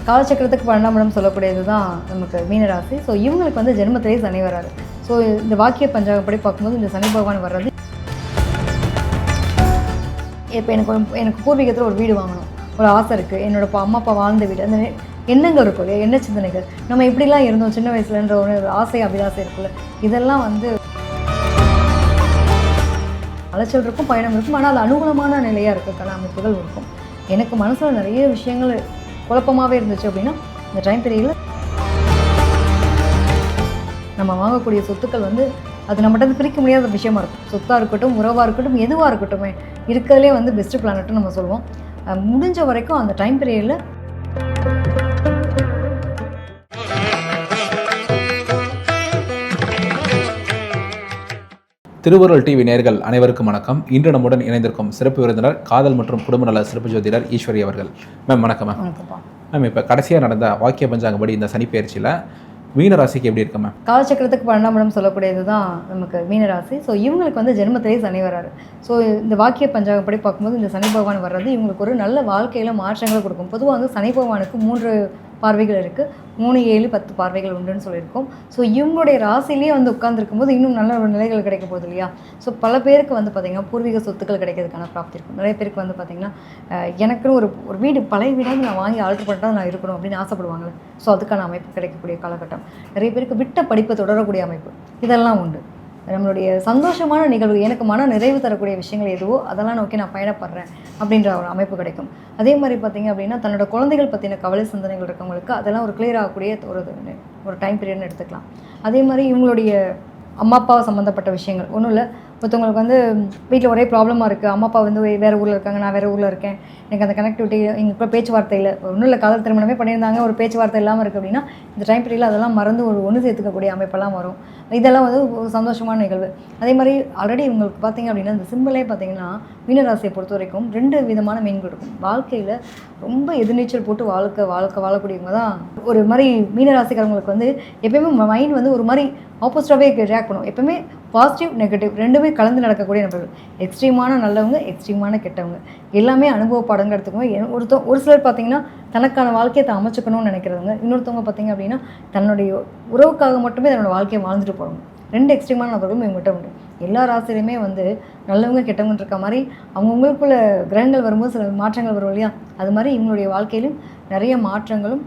காலச்சக்கரத்துக்கு 12ஆம் இடம் சொல்லக்கூடியது தான் நமக்கு மீனராசி. ஸோ இவங்களுக்கு வந்து ஜென்மத்திலேயே சனி வராது. ஸோ இந்த வாக்கிய பஞ்சாங்கப்படி பார்க்கும்போது இந்த சனி பகவான் வர்றது, இப்போ எனக்கு பூர்வீகத்தில் ஒரு வீடு வாங்கணும், ஒரு ஆசை இருக்குது, என்னோட அம்மா அப்பா வாழ்ந்த வீடு, அந்த எண்ணங்கள் இருக்கும் இல்லையா, எண்ண சிந்தனைகள், நம்ம இப்படிலாம் இருந்தோம் சின்ன வயசுலன்ற ஒரு ஆசை அபிலாசை இருக்குல்ல, இதெல்லாம் வந்து அலைச்சல் இருக்கும், பயணம் இருக்கும். ஆனால் அது அனுகூலமான நிலையாக இருக்கிறதுக்கான அமைப்புகள் இருக்கும். எனக்கு மனசில் நிறைய விஷயங்கள் குழப்பமாகவே இருந்துச்சு அப்படின்னா, இந்த டைம் பீரியடில் நம்ம வாங்கக்கூடிய சொத்துக்கள் வந்து அது நம்மகிட்ட பிரிக்க முடியாத விஷயமா இருக்கும். சொத்தாக இருக்கட்டும், உறவாக இருக்கட்டும், எதுவாக இருக்கட்டுமே, இருக்கிறதுலே வந்து பெஸ்ட்டு பிளானட்னு நம்ம சொல்லுவோம். முடிஞ்ச வரைக்கும் அந்த டைம் பீரியடில் திருவருள் டிவி நேயர்கள் அனைவருக்கும் வணக்கம். இன்று நம்முடன் இணைந்திருக்கும் சிறப்பு விருந்தினர் காதல் மற்றும் குடும்ப நல சிறப்பு ஜோதிடர் ஈஸ்வரி அவர்கள். மேம் வணக்கம். மேம் இப்போ கடைசியாக நடந்த வாக்கிய பஞ்சாங்கப்படி இந்த சனி பயிற்சியில் மீனராசிக்கு எப்படி இருக்கு மேம்? காலச்சக்கரத்துக்கு 12ஆம் இடம் சொல்லக்கூடியது தான் நமக்கு மீனராசி. ஸோ இவங்களுக்கு வந்து ஜென்மத்திலேயே சனி வராரு. ஸோ இந்த வாக்கிய பஞ்சாங்கப்படி பார்க்கும்போது இந்த சனி பகவான் வர்றது இவங்களுக்கு ஒரு நல்ல வாழ்க்கையில் மாற்றங்களை கொடுக்கும். பொதுவாக வந்து சனி பகவானுக்கு 3 பார்வைகள் இருக்குது, 3, 7, 10 பார்வைகள் உண்டுன்னு சொல்லியிருக்கோம். ஸோ இவங்களுடைய ராசிலேயே வந்து உட்கார்ந்துருக்கும் போது இன்னும் நல்ல ஒரு நிலைகள் கிடைக்க போகுது இல்லையா. ஸோ பல பேருக்கு வந்து பார்த்திங்கன்னா பூர்வீக சொத்துக்கள் கிடைக்கிறதுக்கான பிராப்தி இருக்கும். நிறைய பேருக்கு வந்து பார்த்திங்கன்னா எனக்குன்னு ஒரு வீடு, பழைய வீடாவது நான் வாங்கி ஆல்ட்ரு பண்ணிட்டா நான் இருக்கணும் அப்படின்னு ஆசைப்படுவாங்களே. ஸோ அதுக்கான அமைப்பு கிடைக்கக்கூடிய காலகட்டம். நிறைய பேருக்கு விட்ட படிப்பை தொடரக்கூடிய அமைப்பு, இதெல்லாம் உண்டு. நம்மளுடைய சந்தோஷமான நிகழ்வு, எனக்கு மன நிறைவு தரக்கூடிய விஷயங்கள் எதுவோ அதெல்லாம் நோக்கி நான் பயணப்படுறேன் அப்படின்ற ஒரு அமைப்பு கிடைக்கும். அதே மாதிரி பார்த்திங்க அப்படின்னா தன்னோட குழந்தைகள் பற்றின கவலை சிந்தனைகள் இருக்கவங்களுக்கு அதெல்லாம் ஒரு கிளியர் ஆகக்கூடிய ஒரு டைம் பீரியட்னு எடுத்துக்கலாம். அதே மாதிரி இவங்களுடைய அம்மா அப்பா சம்மந்தப்பட்ட விஷயங்கள் ஒன்றும் இல்லை. ஒருத்தவங்களுக்கு வந்து வீட்டில் ஒரே ப்ராப்ளமாக இருக்குது, அம்மா அப்பா வந்து வேறு ஊரில் இருக்காங்க, நான் வேறு ஊரில் இருக்கேன், எனக்கு அந்த கனெக்டிவிட்டி எங்களுக்கு பேச்சுவார்த்தை இல்லை, ஒன்றும் இல்லை, காதல் திருமணமே பண்ணியிருந்தாங்க, ஒரு பேச்சுவார்த்தை இல்லாமல் இருக்குது அப்படின்னா இந்த டைம் பீரியடில் அதெல்லாம் மறந்து ஒன்று சேர்த்துக்கக்கூடிய அமைப்பெல்லாம் வரும். இதெல்லாம் வந்து ஒரு சந்தோஷமான நிகழ்வு. அதே மாதிரி ஆல்ரெடி இவங்களுக்கு பார்த்திங்க அப்படின்னா இந்த சிம்பிளே பார்த்திங்கன்னா மீனராசியை பொறுத்த வரைக்கும் 2 விதமான மீன்கள் இருக்கும். வாழ்க்கையில் ரொம்ப எதிர்நீச்சல் போட்டு வாழக்கூடியவங்க தான் ஒரு மாதிரி மீனராசிக்காரங்களுக்கு வந்து எப்பயுமே மைண்ட் வந்து ஒரு மாதிரி ஆப்போசிட்டாகவே ரியாக்ட் பண்ணும். எப்பவுமே பாசிட்டிவ் நெகட்டிவ் ரெண்டுமே கலந்து நடக்கக்கூடிய நபர்கள். எக்ஸ்ட்ரீமான நல்லவங்க, எக்ஸ்ட்ரீமான கெட்டவங்க, எல்லாமே அனுபவ பாடங்கள் எடுத்துக்கோங்க. ஒரு சிலர் பார்த்திங்கன்னா தனக்கான வாழ்க்கையை அமைச்சுக்கணும்னு நினைக்கிறவங்க, இன்னொருத்தவங்க பார்த்திங்க அப்படின்னா தன்னுடைய உறவுக்காக மட்டுமே தன்னோட வாழ்க்கையை வாழ்ந்துட்டு போகிறவங்க. 2 எக்ஸ்ட்ரீமான நபர்களும் இவங்ககிட்ட உண்டு. எல்லா ராசிலையுமே வந்து நல்லவங்க கெட்டவங்க இருக்க மாதிரி அவங்கவுங்களுக்குள்ள கிரகங்கள் வரும்போது சில மாற்றங்கள் வரும் இல்லையா, அது மாதிரி இவங்களுடைய வாழ்க்கையிலும் நிறைய மாற்றங்களும்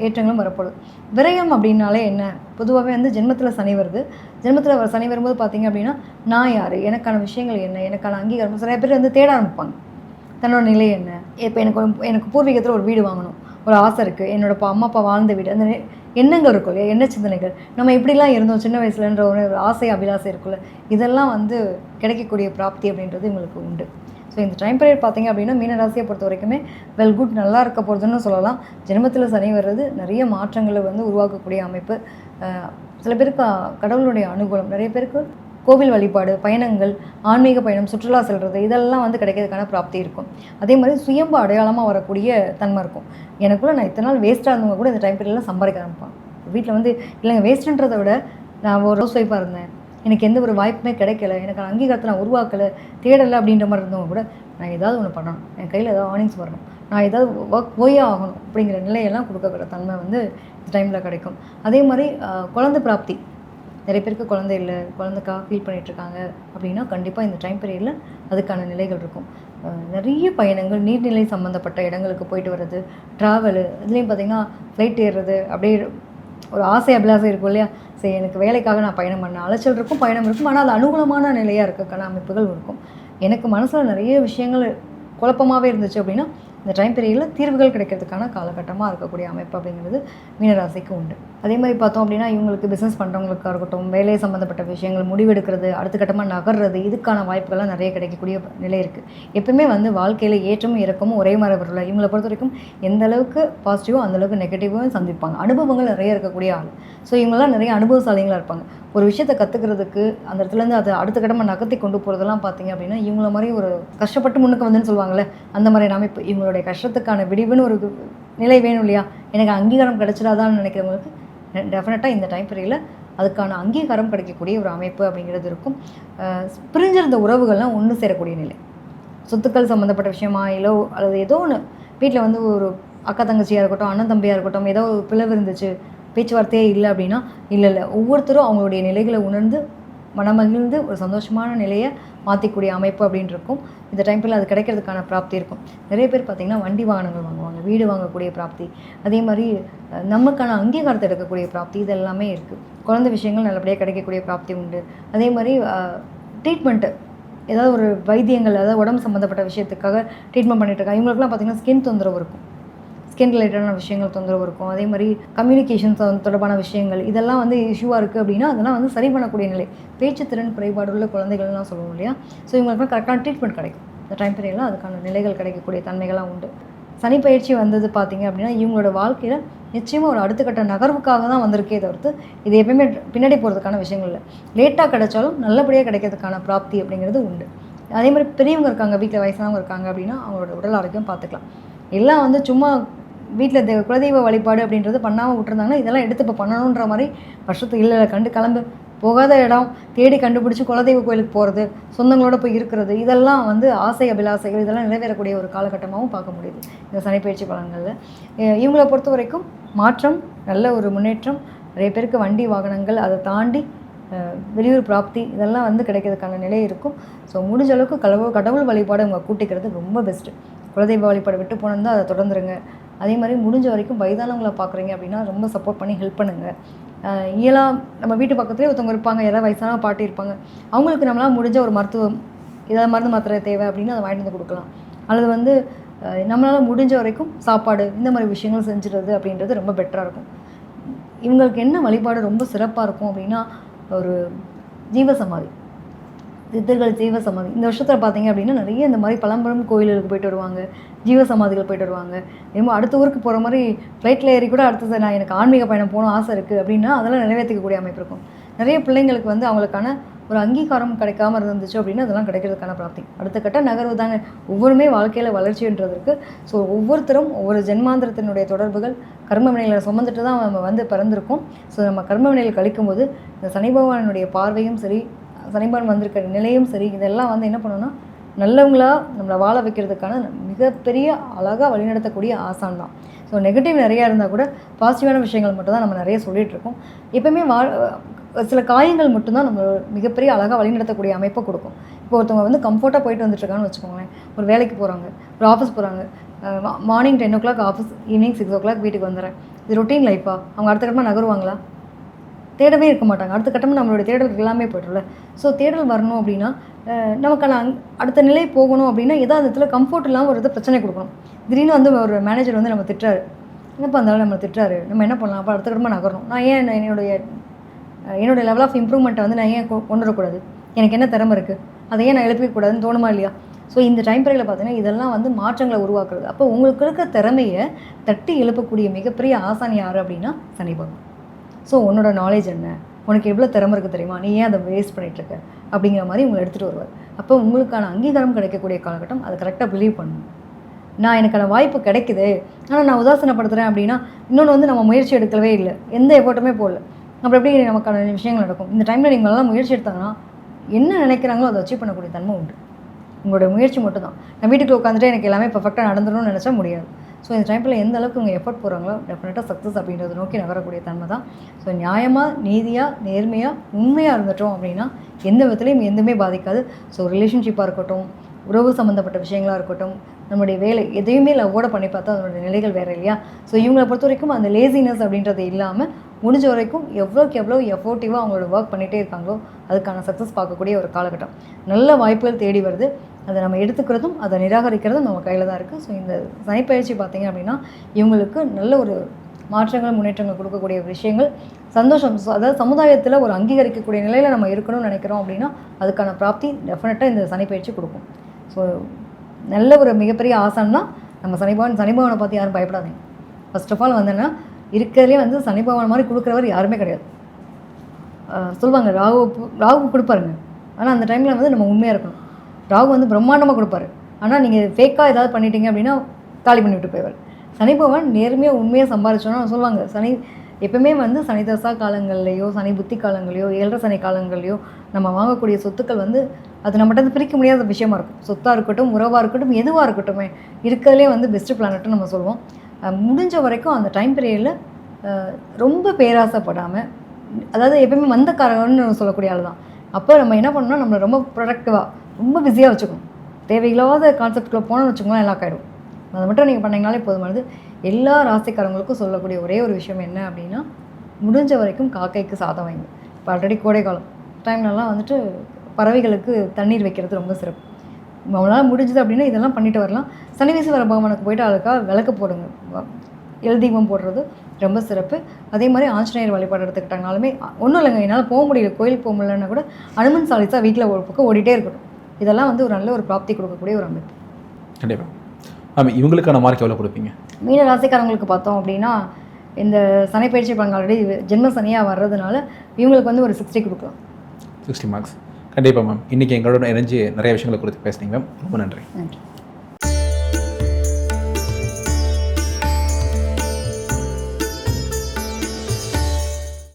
ஏற்றங்களும் வரப்படும். விரயம் அப்படின்னாலே என்ன, பொதுவாகவே வந்து ஜென்மத்தில் சனி வருது. ஜென்மத்தில் சனி வரும்போது பார்த்திங்க அப்படின்னா நான் யார், எனக்கான விஷயங்கள் என்ன, எனக்கான அங்கீகாரம், நிறைய பேர் வந்து தேட ஆரம்பிப்பாங்க தன்னோட நிலை என்ன. இப்போ எனக்கு பூர்வீகத்தில் ஒரு வீடு வாங்கணும், ஒரு ஆசை இருக்குது, என்னோட அம்மா அப்பா வாழ்ந்த வீடு, அந்த எண்ணங்கள் இருக்கும் இல்லையா, எண்ண சிந்தனைகள், நம்ம இப்படிலாம் இருந்தோம் சின்ன வயசுலன்ற ஒரு ஆசை அபிலாசை இருக்குல்ல, இதெல்லாம் வந்து கிடைக்கக்கூடிய பிராப்தி அப்படின்றது இவங்களுக்கு உண்டு. ஸோ இந்த டைம் பீரியட் பார்த்திங்க அப்படின்னா மீனராசியை பொறுத்த வரைக்குமே வெல் குட், நல்லா இருக்க போகிறதுன்னு சொல்லலாம். ஜென்மத்தில் சனி வர்றது நிறைய மாற்றங்களை வந்து உருவாக்கக்கூடிய அமைப்பு. சில பேருக்கு கடவுளுடைய அனுகூலம், நிறைய பேருக்கு கோவில் வழிபாடு, பயணங்கள், ஆன்மீக பயணம், சுற்றுலா செல்வது, இதெல்லாம் வந்து கிடைக்கிறதுக்கான பிராப்தி இருக்கும். அதே மாதிரி சுயம்பு அடையாளமாக வரக்கூடிய தன்மை இருக்கும். எனக்குள்ள நான் இத்தனை நாள் வேஸ்ட்டாக இருந்தவங்க கூட இந்த டைம் பீரியடில் சம்பாதிக்க ஆரம்பிப்பாங்க. வீட்டில் வந்து இல்லைங்க, வேஸ்ட்டுன்றதை விட நான் ஒரு ஹவுஸ் ஒய்ஃபாக இருந்தேன், எனக்கு எந்த ஒரு வாய்ப்புமே கிடைக்கல, எனக்கு அங்கீகாரத்தை நான் உருவாக்கலை, தேடலை அப்படின்ற மாதிரி இருந்தவங்க கூட நான் ஏதாவது ஒன்று பண்ணணும், என் கையில் ஏதாவது ஏர்னிங்ஸ் வரணும், நான் ஏதாவது ஒர்க் போயே ஆகணும் அப்படிங்கிற நிலையெல்லாம் கொடுக்கக்கூடிய தன்மை வந்து இந்த டைமில் கிடைக்கும். அதே மாதிரி குழந்தை பிராப்தி, நிறைய பேருக்கு குழந்தை இல்லை, குழந்தைக்காக ஃபீல் பண்ணிகிட்ருக்காங்க அப்படின்னா கண்டிப்பாக இந்த டைம் பீரியடில் அதுக்கான நிலைகள் இருக்கும். நிறைய பயணங்கள், நீர்நிலை சம்மந்தப்பட்ட இடங்களுக்கு போயிட்டு வர்றது, ட்ராவலு, இதுலேயும் பார்த்திங்கன்னா ஃப்ளைட் ஏறுறது, அப்படியே ஒரு ஆசை அபிலாசை இருக்கும் இல்லையா. சரி, எனக்கு வேலைக்காக நான் பயணம் பண்ணேன், அலைச்சல் இருக்கும், பயணம் இருக்கும், ஆனால் அது அனுகூலமான நிலையாக இருக்கிறதுக்கான அமைப்புகள் இருக்கும். எனக்கு மனசில் நிறைய விஷயங்கள் குழப்பமாகவே இருந்துச்சு அப்படின்னா இந்த டைம் பீரியடில் தீர்வுகள் கிடைக்கிறதுக்கான காலகட்டமாக இருக்கக்கூடிய அமைப்பு அப்படிங்கிறது மீனராசிக்கு உண்டு. அதே மாதிரி பார்த்தோம் அப்படின்னா இவங்களுக்கு பிஸ்னஸ் பண்ணுறவங்களுக்காக இருக்கட்டும், வேலை சம்மந்தப்பட்ட விஷயங்கள், முடிவெடுக்கிறது, அடுத்த கட்டமாக நகர்றது, இதுக்கான வாய்ப்புகள்லாம் நிறைய கிடைக்கக்கூடிய நிலை இருக்குது. எப்பவுமே வந்து வாழ்க்கையில் ஏற்றமும் இறக்கமும் ஒரே மாதிரி வரல. இவங்களை பொறுத்த வரைக்கும் எந்த அளவுக்கு பாசிட்டிவோ அந்தளவுக்கு நெகட்டிவும் சந்திப்பாங்க. அனுபவங்கள் நிறைய இருக்கக்கூடிய ஆள். ஸோ இவங்கெல்லாம் நிறைய அனுபவசாலிகளாக இருப்பாங்க. ஒரு விஷயத்தை கற்றுக்கிறதுக்கு அந்த இடத்துலேருந்து அதை அடுத்த கட்டமாக நகர்த்தி கொண்டு போகிறதெல்லாம் பார்த்திங்க அப்படின்னா இவங்கள மாதிரி ஒரு கஷ்டப்பட்டு முன்னுக்கு வந்துன்னு சொல்லுவாங்கள்ல, அந்த மாதிரி அமைப்பு. இவங்களுடைய கஷ்டத்துக்கான விடிவுன்னு ஒரு நிலை வேணும் இல்லையா, எனக்கு அங்கீகாரம் கிடைச்சிடாதான்னு நினைக்கிறவங்களுக்கு டெஃபினட்டாக இந்த டைம் பீரியடில் அதுக்கான அங்கீகாரம் கிடைக்கக்கூடிய ஒரு அமைப்பு அப்படிங்கிறது இருக்கும். பிரிஞ்சிருந்த உறவுகள்லாம் ஒன்று சேரக்கூடிய நிலை, சொத்துக்கள் சம்மந்தப்பட்ட விஷயமா இல்லோ அல்லது ஏதோ ஒன்று வீட்டில் வந்து ஒரு அக்கா தங்கச்சியாக இருக்கட்டும், அண்ணன் தம்பியாக இருக்கட்டும், ஏதோ ஒரு பிளவு இருந்துச்சு, பேச்சுவார்த்தையே இல்லை அப்படின்னா, இல்லை ஒவ்வொருத்தரும் அவங்களுடைய நிலைகளை உணர்ந்து மனமகிழ்ந்து ஒரு சந்தோஷமான நிலையை மாற்றிக்கூடிய அமைப்பு அப்படின்னு இருக்கும். இந்த டைமில் அது கிடைக்கிறதுக்கான பிராப்தி இருக்கும். நிறைய பேர் பார்த்திங்கன்னா வண்டி வாகனங்கள் வாங்குவாங்க, வீடு வாங்கக்கூடிய பிராப்தி, அதே மாதிரி நமக்கான அங்கீகாரத்தை எடுக்கக்கூடிய பிராப்தி, இது எல்லாமே இருக்குது. குழந்தை விஷயங்கள் நல்லபடியாக கிடைக்கக்கூடிய பிராப்தி உண்டு. அதே மாதிரி ட்ரீட்மெண்ட்டு, ஏதாவது ஒரு வைத்தியங்கள், அதாவது உடம்பு சம்மந்தப்பட்ட விஷயத்துக்காக ட்ரீட்மெண்ட் பண்ணிட்டு இருக்காங்க. இவங்களுக்குலாம் பார்த்திங்கன்னா ஸ்கின் தொந்தரவு இருக்கும், ஸ்கின் ரிலேட்டடான விஷயங்கள் தொந்தரவு இருக்கும். அதே மாதிரி கம்யூனிகேஷன்ஸ் தொடர்பான விஷயங்கள், இதெல்லாம் வந்து இஷ்யூவாக இருக்குது அப்படின்னா அதெல்லாம் வந்து சரி பண்ணக்கூடிய நிலை. பேச்சுத்திறன் குறைபாடு உள்ள குழந்தைகள்லாம் சொல்லுவோம் இல்லையா, ஸோ இவங்களுக்குலாம் கரெக்டான ட்ரீட்மெண்ட் கிடைக்கும். இந்த டைம் பீரியடில் அதுக்கான நிலைகள் கிடைக்கக்கூடிய தன்மைகள்லாம் உண்டு. சனி பயிற்சி வந்தது பார்த்திங்க அப்படின்னா இவங்களோட வாழ்க்கையில் நிச்சயமாக ஒரு அடுத்த கட்ட நகர்வுக்காக தான் வந்திருக்கே தவிர்த்து இது எப்பயுமே பின்னாடி போகிறதுக்கான விஷயங்கள் இல்லை. லேட்டாக கிடைச்சாலும் நல்லபடியாக கிடைக்கிறதுக்கான பிராப்தி அப்படிங்கிறது உண்டு. அதே மாதிரி பெரியவங்க இருக்காங்க, வீட்டில் வயசானவங்க இருக்காங்க அப்படின்னா அவங்களோட உடல் ஆரோக்கியம் பார்த்துக்கலாம். எல்லாம் வந்து சும்மா வீட்டில் குலதெய்வ வழிபாடு அப்படின்றது பண்ணாமல் விட்டுருந்தாங்கன்னா இதெல்லாம் எடுத்து இப்போ பண்ணணுன்ற மாதிரி வருஷத்துக்கு இல்லை கண்டு கிளம்பு, போகாத இடம் தேடி கண்டுபிடிச்சி குலதெய்வ கோயிலுக்கு போகிறது, சொந்தங்களோட போய் இருக்கிறது, இதெல்லாம் வந்து ஆசை அபிலாசைகள் இதெல்லாம் நிறைவேறக்கூடிய ஒரு காலகட்டமாகவும் பார்க்க முடியுது இந்த சனிப்பயிற்சி பலன்களில். இவங்களை பொறுத்த வரைக்கும் மாற்றம், நல்ல ஒரு முன்னேற்றம், நிறைய பேருக்கு வண்டி வாகனங்கள், அதை தாண்டி வெளியூர் பிராப்தி இதெல்லாம் வந்து கிடைக்கிறதுக்கான நிலை இருக்கும். ஸோ முடிஞ்ச அளவுக்கு கடவுள் வழிபாடு அவங்க கூட்டிக்கிறது ரொம்ப பெஸ்ட்டு. குலதெய்வ வழிபாடு விட்டு போனோம்னா அதை தொடர்ந்துருங்க. அதே மாதிரி முடிஞ்ச வரைக்கும் வயதானவங்களை பார்க்குறீங்க அப்படின்னா ரொம்ப சப்போர்ட் பண்ணி ஹெல்ப் பண்ணுங்கள். இயலாம் நம்ம வீட்டு பக்கத்துலேயே ஒருத்தவங்க இருப்பாங்க, யாராவது வயசான பாட்டி இருப்பாங்க, அவங்களுக்கு நம்மளால் முடிஞ்ச ஒரு மருத்துவம், ஏதாவது மருந்து மாத்திரை தேவை அப்படின்னு அதை வாங்கிட்டு வந்து கொடுக்கலாம். அல்லது வந்து நம்மளால் முடிஞ்ச வரைக்கும் சாப்பாடு இந்த மாதிரி விஷயங்கள் செஞ்சுறது அப்படின்றது ரொம்ப பெட்டராக இருக்கும். இவங்களுக்கு என்ன வழிபாடு ரொம்ப சிறப்பாக இருக்கும் அப்படின்னா ஒரு ஜீவசமாதி, சித்தர்கள் ஜீவசமாதி. இந்த வருஷத்தில் பார்த்தீங்க அப்படின்னா நிறைய இந்த மாதிரி பழம்பெரும் கோயில்களுக்கு போயிட்டு வருவாங்க, ஜீவசமாதிகள் போயிட்டு வருவாங்க. என்னமோ அடுத்த ஊருக்கு போகிற மாதிரி ஃப்ளைட்டில் ஏறி கூட அடுத்தது நான் எனக்கு ஆன்மீக பயணம் போகணும் ஆசை இருக்குது அப்படின்னா அதெல்லாம் நிறைவேற்றிக்கக்கூடிய அமைப்பு இருக்கும். நிறைய பிள்ளைங்களுக்கு வந்து அவங்களுக்கான ஒரு அங்கீகாரம் கிடைக்காம இருந்துச்சு அப்படின்னா அதெல்லாம் கிடைக்கிறதுக்கான பிராப்தி. அடுத்த கட்ட நகர்வு தாங்க ஒவ்வொருமே வாழ்க்கையில் வளர்ச்சின்றதுக்கு. ஸோ ஒவ்வொருத்தரும் ஒவ்வொரு ஜென்மாந்திரத்தினுடைய தொடர்புகள் கர்ம வினைகளை சுமந்துட்டு தான் நம்ம வந்து பிறந்திருக்கோம். ஸோ நம்ம கர்ம வினைகள் கழிக்கும்போது இந்த சனி பகவானுடைய பார்வையும் சரி, சனிபகவான் வந்திருக்கிற நிலையும் சரி, இதெல்லாம் வந்து என்ன பண்ணணும்னா நல்லவங்களாக நம்மளை வாழ வைக்கிறதுக்கான மிகப்பெரிய அழகாக வழிநடத்தக்கூடிய ஆசான் தான். ஸோ நெகட்டிவ் நிறையா இருந்தால் கூட பாசிட்டிவான விஷயங்கள் மட்டும் தான் நம்ம நிறைய சொல்லிகிட்ருக்கோம். எப்போயுமே சில காயங்கள் மட்டும்தான் நம்ம மிகப்பெரிய அழகாக வழிநடத்தக்கூடிய அமைப்பை கொடுக்கும். இப்போ ஒருத்தவங்க வந்து கம்ஃபர்ட்டாக போயிட்டு வந்துட்டுருக்கான்னு வச்சுக்கோங்களேன், ஒரு வேலைக்கு போகிறாங்க, ஒரு ஆஃபீஸ் போகிறாங்க, morning 10 o'clock office, evening 6 o'clock வீட்டுக்கு வந்துடுறேன், இது ரொட்டீன் லைஃபா? அவங்க அடுத்த கட்டமாக நகருவாங்களா? தேடவே இருக்க மாட்டாங்க. அடுத்த கட்டமாக நம்மளுடைய தேடல் எல்லாமே போய்ட்டுல. ஸோ தேடல் வரணும் அப்படின்னா நமக்கான அடுத்த நிலை போகணும் அப்படின்னா ஏதாவது இடத்துல கம்ஃபர்ட் இல்லாமல் ஒரு பிரச்சனை கொடுக்கணும். திடீர்னு வந்து ஒரு மேனேஜர் வந்து நம்ம திட்டுறாரு, என்னப்பா இருந்தாலும் நம்ம திட்டுறாரு, நம்ம என்ன பண்ணலாம், அப்போ அடுத்த கட்டமாக நகரணும். நான் ஏன் என்னுடைய லெவல் ஆஃப் இம்ப்ரூவ்மெண்ட்டை வந்து நான் ஏன் கொண்டு வரக்கூடாது, எனக்கு என்ன திறமை இருக்குது, அதை ஏன் நான் எழுப்பிக்கூடாதுன்னு தோணுமா இல்லையா? ஸோ இந்த டைம் பீரியடில் பார்த்தீங்கன்னா இதெல்லாம் வந்து மாற்றங்களை உருவாக்குறது. அப்போ உங்களுக்கு இருக்க திறமையை தட்டி எழுப்பக்கூடிய மிகப்பெரிய ஆசான் யார் அப்படின்னா சனி பகவான். ஸோ உன்னோட நாலேஜ் என்ன, உனக்கு எவ்வளோ திறமை இருக்குது தெரியுமா, நீ ஏன் அதை வேஸ்ட் பண்ணிகிட்ருக்க அப்படிங்கிற மாதிரி உங்களை எடுத்துகிட்டு வருவார். அப்போ உங்களுக்கான அங்கீகாரம் கிடைக்கக்கூடிய காலகட்டம், அதை கரெக்டாக பிலீவ் பண்ணணும். நான் எனக்கான வாய்ப்பு கிடைக்குது ஆனால் நான் உதாசனப்படுத்துகிறேன் அப்படின்னா இன்னொன்று வந்து நம்ம முயற்சி எடுக்கவே இல்லை, எந்த எஃபோர்ட்டுமே போடல, அப்புறம் எப்படி நமக்கான விஷயங்கள் நடக்கும்? இந்த டைமில் நீங்கள் நல்லா முயற்சி எடுத்தாங்கன்னா என்ன நினைக்கிறாங்களோ அதை அச்சீவ் பண்ணக்கூடிய தன்மை உண்டு. உங்களுடைய முயற்சி மட்டும் தான். நான் வீட்டுக்குள்ள உட்காந்துட்டு எனக்கு எல்லாமே பர்ஃபெக்டாக நடந்துடணும்னு நினச்சா முடியாது. ஸோ இந்த டைமில் எந்த அளவுக்கு உங்கள் எஃபர்ட் போகிறாங்களோ டெஃபினட்டாக சக்ஸஸ் அப்படின்றத நோக்கி நகரக்கூடிய தன்மை தான். ஸோ நியாயமாக, நீதியாக, நேர்மையாக, உண்மையாக இருந்துட்டோம் அப்படின்னா எந்த விதத்துலையும் எதுவுமே பாதிக்காது. ஸோ ரிலேஷன்ஷிப்பாக இருக்கட்டும், உறவு சம்மந்தப்பட்ட விஷயங்களாக இருக்கட்டும், நம்மளுடைய வேலை எதையுமே லவ்வோட பண்ணி பார்த்தா அதனுடைய நிலைகள் வேறு இல்லையா? ஸோ இவங்களை பொறுத்த வரைக்கும் அந்த லேசினஸ் அப்படின்றது இல்லாமல் முடிஞ்ச வரைக்கும் எவ்வளோக்கு எவ்வளோ எஃபோர்ட்டிவாக அவங்களோட ஒர்க் பண்ணிகிட்டே இருக்காங்களோ அதுக்கான சக்ஸஸ் பார்க்கக்கூடிய ஒரு காலகட்டம். நல்ல வாய்ப்புகள் தேடி வருது. அதை நம்ம எடுத்துக்கிறதும் அதை நிராகரிக்கிறதும் நம்ம கையில் தான் இருக்குது. ஸோ இந்த சனிப்பயிற்சி பார்த்திங்க அப்படின்னா இவங்களுக்கு நல்ல ஒரு மாற்றங்கள், முன்னேற்றங்கள் கொடுக்கக்கூடிய விஷயங்கள், சந்தோஷம். அதாவது சமுதாயத்தில் ஒரு அங்கீகரிக்கக்கூடிய நிலையில் நம்ம இருக்கணும்னு நினைக்கிறோம் அப்படின்னா அதுக்கான பிராப்தி டெஃபினட்டாக இந்த சனிப்பயிற்சி கொடுக்கும். ஸோ நல்ல ஒரு மிகப்பெரிய ஆசான் தான் நம்ம சனிபகவானை பார்த்து யாரும் பயப்படாதீங்க. ஃபர்ஸ்ட் ஆஃப் ஆல் வந்தேன்னா இருக்கிறதுலே வந்து சனிபகவான் மாதிரி கொடுக்குறவர் யாருமே கிடையாது. சொல்லுவாங்க ராகு கொடுப்பாருங்க, ஆனால் அந்த டைமில் வந்து நம்ம உண்மையாக இருக்கணும். ராகு வந்து பிரம்மாண்டமாக கொடுப்பாரு, ஆனால் நீங்கள் ஃபேக்காக ஏதாவது பண்ணிட்டீங்க அப்படின்னா காலி பண்ணிவிட்டு போயிடுவார். சனி பகவான் நேர்மையாக உண்மையாக சம்பாதிச்சோன்னா சொல்லுவாங்க, சனி எப்பவுமே வந்து சனி தசா காலங்கள்லையோ, சனி புத்தி காலங்கள்லையோ, 7.5 சனி காலங்கள்லையோ நம்ம வாங்கக்கூடிய சொத்துக்கள் வந்து அது நம்மகிட்ட பிரிக்க முடியாத விஷயமா இருக்கும். சொத்தாக இருக்கட்டும், உறவாக இருக்கட்டும், எதுவாக இருக்கட்டும், இருக்கிறதுலே வந்து பெஸ்ட்டு பிளானட்னு நம்ம சொல்லுவோம். முடிஞ்ச வரைக்கும் அந்த டைம் பீரியடில் ரொம்ப பேராசைப்படாமல், அதாவது எப்பயுமே மந்தக்காரன்னு சொல்லக்கூடிய ஆள் தான். அப்போ நம்ம என்ன பண்ணணும்னா நம்மளை ரொம்ப ப்ரொடக்டிவாக ரொம்ப பிஸியாக வச்சுக்கணும். தேவையில்லாத கான்செப்ட்குள்ளே போனோம்னு வச்சுக்கோங்களேன் எல்லாம் ஆகிடும். அதை மட்டும் நீங்கள் பண்ணிங்கனாலே போதுமானது. எல்லா ராசிக்காரங்களுக்கும் சொல்லக்கூடிய ஒரே ஒரு விஷயம் என்ன அப்படின்னா, முடிஞ்ச வரைக்கும் காக்கைக்கு சாதம் வைங்க. இப்போ ஆல்ரெடி கோடை காலம் டைம்லலாம் வந்துட்டு பறவைகளுக்கு தண்ணீர் வைக்கிறது ரொம்ப சிறப்பு. அவங்களால முடிஞ்சது அப்படின்னா இதெல்லாம் பண்ணிட்டு வரலாம். சனிவீசவர பகவானுக்கு போய்ட்டு அதுக்காக விளக்கு போடுங்க. எல் தீபம் போடுறது ரொம்ப சிறப்பு. அதே மாதிரி ஆஞ்சநேயர் வழிபாடு எடுத்துக்கிட்டாங்கனாலுமே ஒன்றும் இல்லைங்க, என்னால் போக முடியல, கோயிலுக்கு போக முடியலன்னா கூட அனுமன் சாலிசா வீட்டில் ஒரு பக்கம் ஓடிட்டே இருக்கட்டும். இதெல்லாம் வந்து ஒரு நல்ல ஒரு பிராப்தி கொடுக்கக்கூடிய ஒரு அமைப்பு. கண்டிப்பாக மேம். இவங்களுக்கான மார்க் எவ்வளோ கொடுப்பீங்க? மீன ராசிக்காரங்களுக்கு பார்த்தோம் அப்படின்னா, இந்த சனி பயிற்சி பலன் ஆல்ரெடி ஜென்ம சனியாக வர்றதுனால இவங்களுக்கு வந்து ஒரு 60 கொடுக்கலாம். 60 மார்க்ஸ். கண்டிப்பாக மேம். இன்றைக்கி எங்களோட இணைஞ்சு நிறைய விஷயங்களை குறித்து பேசுனீங்க மேம். ரொம்ப நன்றி. நன்றி.